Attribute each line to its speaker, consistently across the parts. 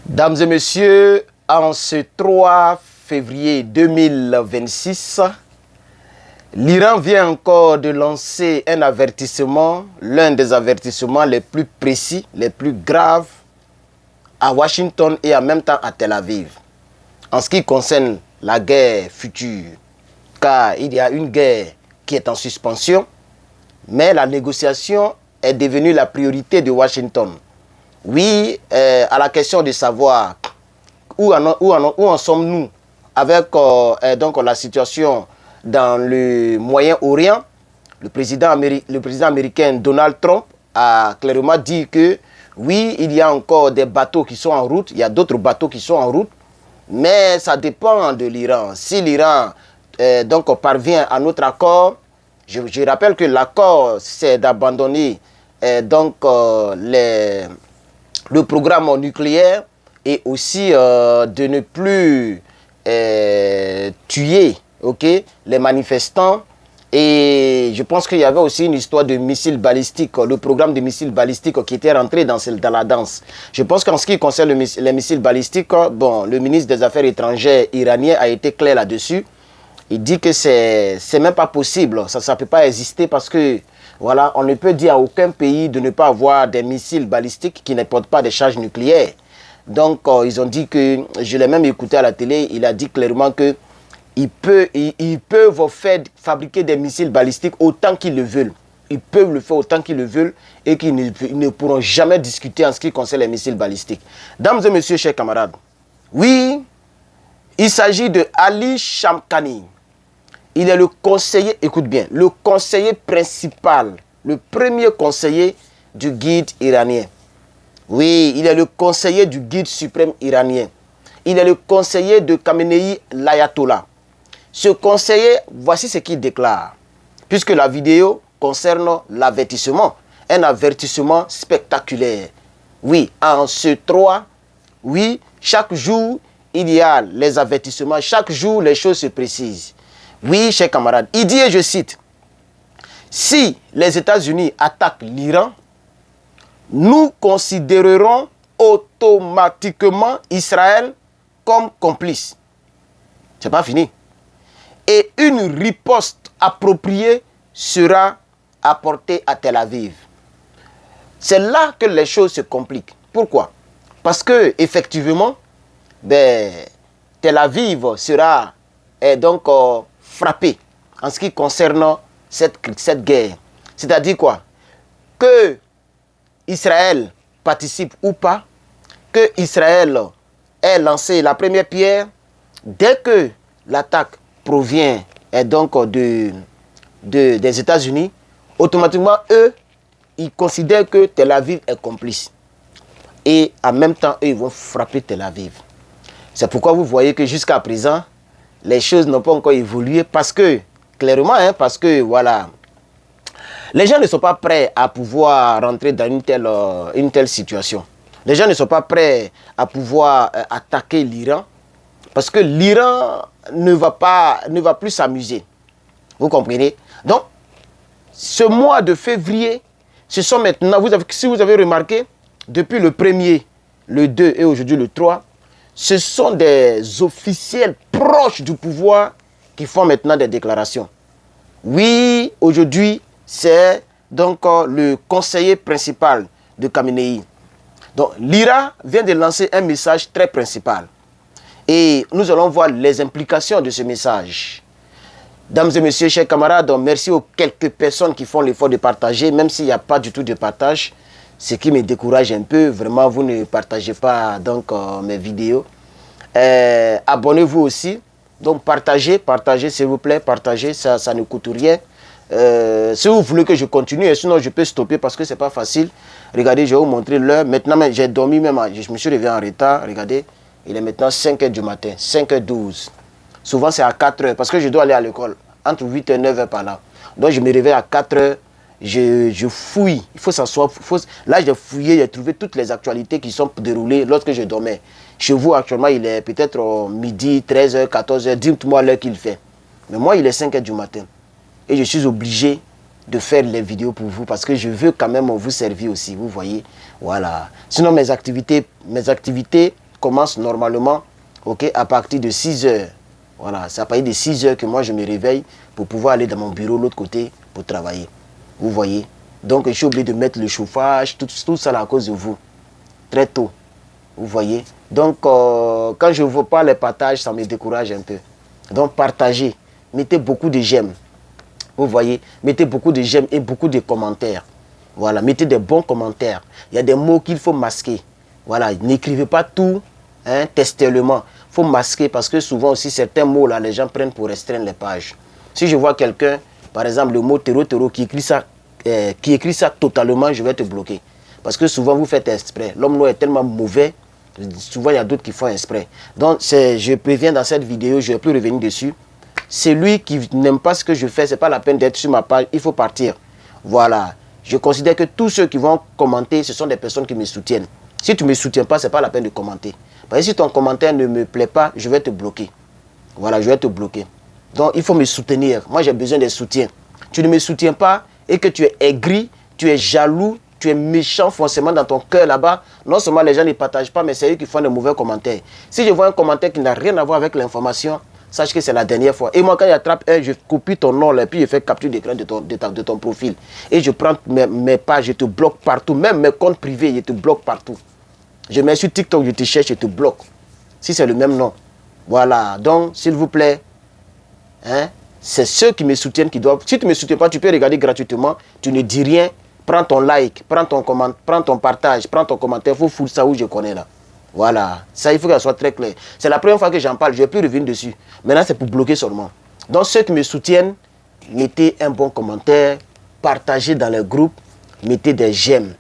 Speaker 1: Dames et messieurs, en ce 3 février 2026, l'Iran vient encore de lancer un avertissement, l'un des avertissements les plus précis, les plus graves à Washington et en même temps à Tel Aviv. En ce qui concerne la guerre future, car il y a une guerre qui est en suspension, mais la négociation est devenue la priorité de Washington. Oui, à la question de savoir où en sommes-nous avec donc la situation dans le Moyen-Orient, le président américain Donald Trump a clairement dit que oui, il y a encore des bateaux qui sont en route, il y a d'autres bateaux qui sont en route, mais ça dépend de l'Iran. Si l'Iran donc parvient à notre accord, je rappelle que l'accord c'est d'abandonner le programme nucléaire et aussi de ne plus tuer les manifestants. Et je pense qu'il y avait aussi une histoire de missiles balistiques, le programme de missiles balistiques qui était rentré dans la danse. Je pense qu'en ce qui concerne les missiles balistiques, bon, le ministre des Affaires étrangères iranien a été clair là-dessus. Il dit que c'est même pas possible, ça ne peut pas exister parce que voilà, on ne peut dire à aucun pays de ne pas avoir des missiles balistiques qui ne portent pas des charges nucléaires. Donc, ils ont dit que, je l'ai même écouté à la télé, il a dit clairement que ils peuvent fabriquer des missiles balistiques autant qu'ils le veulent. Ils peuvent le faire autant qu'ils le veulent et qu'ils ne pourront jamais discuter en ce qui concerne les missiles balistiques. Dames et messieurs, chers camarades, oui, il s'agit de Ali Shamkhani. Il est le conseiller, écoute bien, le conseiller principal, le premier conseiller du guide iranien. Oui, il est le conseiller du guide suprême iranien. Il est le conseiller de Khamenei l'Ayatollah. Ce conseiller, voici ce qu'il déclare. Puisque la vidéo concerne l'avertissement, un avertissement spectaculaire. Oui, en ce 3, oui, chaque jour, il y a les avertissements. Chaque jour, les choses se précisent. Oui, chers camarades, il dit, et je cite, « Si les États-Unis attaquent l'Iran, nous considérerons automatiquement Israël comme complice. » C'est pas fini. Et une riposte appropriée sera apportée à Tel Aviv. C'est là que les choses se compliquent. Pourquoi? Parce que effectivement, Tel Aviv sera donc frappé en ce qui concerne cette guerre. C'est-à-dire quoi? Que Israël participe ou pas, que Israël ait lancé la première pierre, dès que l'attaque provient donc des États-Unis, automatiquement, eux, ils considèrent que Tel Aviv est complice. Et en même temps, eux, ils vont frapper Tel Aviv. C'est pourquoi vous voyez que jusqu'à présent, les choses n'ont pas encore évolué parce que, clairement, parce que, voilà, les gens ne sont pas prêts à pouvoir rentrer dans une telle situation. Les gens ne sont pas prêts à pouvoir attaquer l'Iran parce que l'Iran ne va plus s'amuser. Vous comprenez? Donc, ce mois de février, ce sont maintenant, si vous avez remarqué, depuis le 1er, le 2 et aujourd'hui le 3, ce sont des officiels proches du pouvoir qui font maintenant des déclarations. Oui, aujourd'hui, c'est donc le conseiller principal de Khamenei. Donc, l'Iran vient de lancer un message très principal. Et nous allons voir les implications de ce message. Dames et messieurs, chers camarades, merci aux quelques personnes qui font l'effort de partager, même s'il n'y a pas du tout de partage. Ce qui me décourage un peu, vraiment, vous ne partagez pas donc, mes vidéos. Abonnez-vous aussi. Donc, partagez s'il vous plaît, partagez, ça ne coûte rien. Si vous voulez que je continue, sinon je peux stopper parce que c'est pas facile. Regardez, je vais vous montrer l'heure. Maintenant, j'ai dormi même, je me suis réveillé en retard. Regardez, il est maintenant 5h du matin, 5h12. Souvent, c'est à 4h parce que je dois aller à l'école. Entre 8h et 9h par là. Donc, je me réveille à 4h. Je fouille. Il faut s'asseoir. Là, j'ai fouillé, j'ai trouvé toutes les actualités qui sont déroulées lorsque je dormais. Chez vous, actuellement, il est peut-être midi, 13h, 14h. Dites-moi l'heure qu'il fait. Mais moi, il est 5h du matin. Et je suis obligé de faire les vidéos pour vous parce que je veux quand même vous servir aussi, vous voyez. Voilà. Sinon, mes activités commence normalement, ok, à partir de 6 heures. Voilà, c'est à partir de 6 heures que moi je me réveille pour pouvoir aller dans mon bureau de l'autre côté pour travailler. Vous voyez? Donc je suis obligé de mettre le chauffage, tout ça là à cause de vous. Très tôt. Vous voyez? Donc quand je ne vois pas les partages, ça me décourage un peu. Donc partagez. Mettez beaucoup de j'aime. Vous voyez? Mettez beaucoup de j'aime et beaucoup de commentaires. Voilà, mettez des bons commentaires. Il y a des mots qu'il faut masquer. Voilà, n'écrivez pas tout textuellement. Il faut masquer parce que souvent aussi certains mots là, les gens prennent pour restreindre les pages. Si je vois quelqu'un, par exemple le mot terreau qui écrit ça totalement, je vais te bloquer. Parce que souvent vous faites exprès. L'homme noir est tellement mauvais, souvent il y a d'autres qui font exprès. Donc je préviens dans cette vidéo, je ne vais plus revenir dessus. Celui qui n'aime pas ce que je fais, ce n'est pas la peine d'être sur ma page, il faut partir. Voilà. Je considère que tous ceux qui vont commenter, ce sont des personnes qui me soutiennent. Si tu ne me soutiens pas, ce n'est pas la peine de commenter. Parce que si ton commentaire ne me plaît pas, je vais te bloquer. Voilà, je vais te bloquer. Donc, il faut me soutenir. Moi, j'ai besoin de soutien. Tu ne me soutiens pas et que tu es aigri, tu es jaloux, tu es méchant forcément dans ton cœur là-bas. Non seulement les gens ne partagent pas, mais c'est eux qui font de mauvais commentaires. Si je vois un commentaire qui n'a rien à voir avec l'information, sache que c'est la dernière fois. Et moi, quand j'attrape un, je copie ton nom là, et puis je fais capture d'écran de ton profil. Et je prends mes pages, je te bloque partout. Même mes comptes privés, je te bloque partout. Je mets sur TikTok, je te cherche, je te bloque. Si c'est le même nom. Voilà. Donc, s'il vous plaît, c'est ceux qui me soutiennent qui doivent... Si tu ne me soutiens pas, tu peux regarder gratuitement. Tu ne dis rien. Prends ton like, prends ton partage, prends ton commentaire. Il faut foutre ça où je connais là. Voilà, ça il faut qu'elle soit très claire. C'est la première fois que j'en parle, je ne vais plus revenir dessus. Maintenant c'est pour bloquer seulement. Donc ceux qui me soutiennent, mettez un bon commentaire, partagez dans les groupes, mettez des j'aime.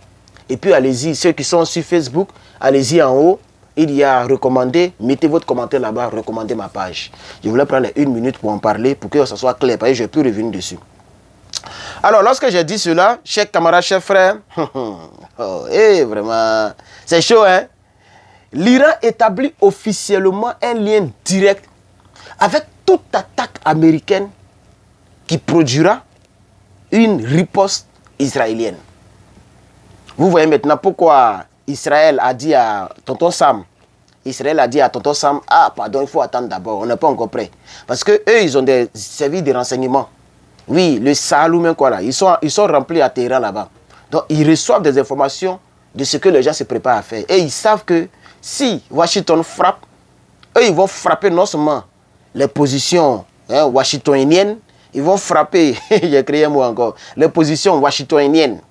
Speaker 1: Et puis allez-y, ceux qui sont sur Facebook, allez-y en haut, il y a recommandé, mettez votre commentaire là-bas, recommandez ma page. Je voulais prendre 1 minute pour en parler, pour que ça soit clair, parce que je ne vais plus revenir dessus. Alors lorsque j'ai dit cela, chers camarades, chers frères, vraiment, c'est chaud hein. L'Iran établit officiellement un lien direct avec toute attaque américaine qui produira une riposte israélienne. Vous voyez maintenant pourquoi Israël a dit à tonton Sam, ah pardon, il faut attendre d'abord, on n'est pas encore prêt. Parce que eux, ils ont des services de renseignement. Oui, le Saloum, quoi là, ils sont remplis à Téhéran là-bas. Donc ils reçoivent des informations de ce que les gens se préparent à faire. Et ils savent que si Washington frappe, eux, ils vont frapper non seulement les positions washingtoniennes, ils vont frapper, j'ai créé un mot encore, les positions washingtoniennes.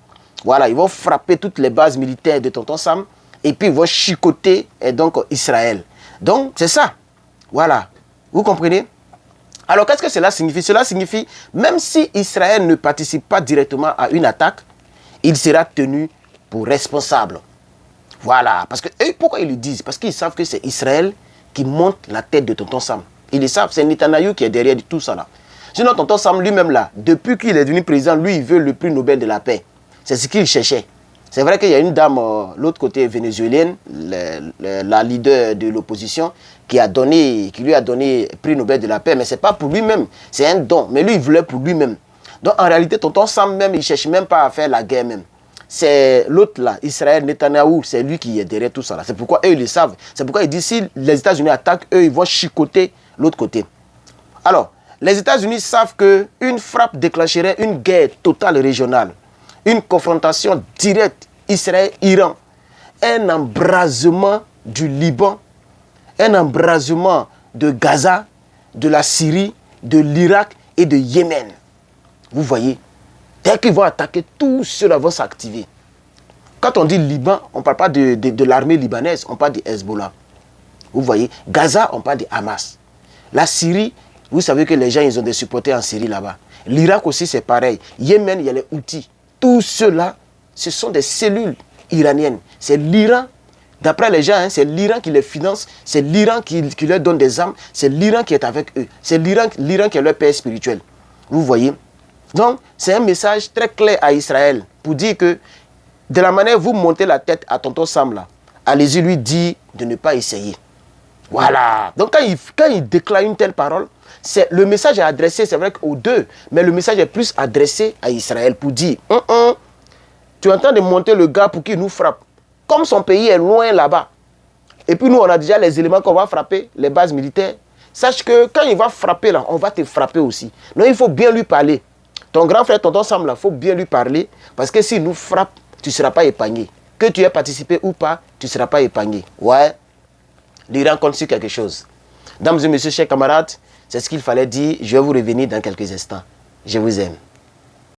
Speaker 1: Voilà, ils vont frapper toutes les bases militaires de tonton Sam, et puis ils vont chicoter donc Israël. Donc, c'est ça. Voilà. Vous comprenez? Alors, qu'est-ce que cela signifie? Cela signifie, même si Israël ne participe pas directement à une attaque, il sera tenu pour responsable. Voilà, parce que eux, pourquoi ils le disent? Parce qu'ils savent que c'est Israël qui monte la tête de tonton Sam. Ils le savent, c'est Netanyahou qui est derrière tout ça là. Sinon, tonton Sam lui-même là, depuis qu'il est devenu président, lui, il veut le prix Nobel de la paix. C'est ce qu'il cherchait. C'est vrai qu'il y a une dame, l'autre côté vénézuélienne, la leader de l'opposition, qui lui a donné prix Nobel de la paix, mais ce n'est pas pour lui-même, c'est un don. Mais lui, il voulait pour lui-même. Donc, en réalité, tonton Sam même, il ne cherche même pas à faire la guerre même. C'est l'autre là, Israël, Netanyahou, c'est lui qui est derrière tout ça là. C'est pourquoi eux, ils le savent. C'est pourquoi ils disent, si les États-Unis attaquent, eux, ils vont chicoter l'autre côté. Alors, les États-Unis savent qu'une frappe déclencherait une guerre totale régionale. Une confrontation directe Israël-Iran. Un embrasement du Liban, un embrasement de Gaza, de la Syrie, de l'Irak et de Yémen. Vous voyez? Dès qu'ils vont attaquer, tout cela va s'activer. Quand on dit Liban, on ne parle pas de l'armée libanaise, on parle de Hezbollah. Vous voyez? Gaza, on parle de Hamas. La Syrie, vous savez que les gens, ils ont des supporters en Syrie là-bas. L'Irak aussi, c'est pareil. Yémen, il y a les Houthis. Tout cela, ce sont des cellules iraniennes. C'est l'Iran, d'après les gens, c'est l'Iran qui les finance, c'est l'Iran qui leur donne des armes, c'est l'Iran qui est avec eux. C'est l'Iran qui est leur père spirituel. Vous voyez? Donc, c'est un message très clair à Israël pour dire que de la manière où vous montez la tête à tonton Sam là, allez-y lui dire de ne pas essayer. Voilà. Donc, quand il déclare une telle parole, le message est adressé, c'est vrai aux deux, mais le message est plus adressé à Israël pour dire, tu es en train de monter le gars pour qu'il nous frappe. Comme son pays est loin là-bas, Et puis nous, on a déjà les éléments qu'on va frapper, les bases militaires. Sache que quand il va frapper là, on va te frapper aussi. Donc il faut bien lui parler. Ton grand frère, tonton Sam là, il faut bien lui parler. Parce que s'il nous frappe, tu ne seras pas épargné. Que tu aies participé ou pas, tu ne seras pas épargné. Ouais. L'Iran compte sur quelque chose. Mesdames et messieurs, chers camarades, c'est ce qu'il fallait dire. Je vais vous revenir dans quelques instants. Je vous aime.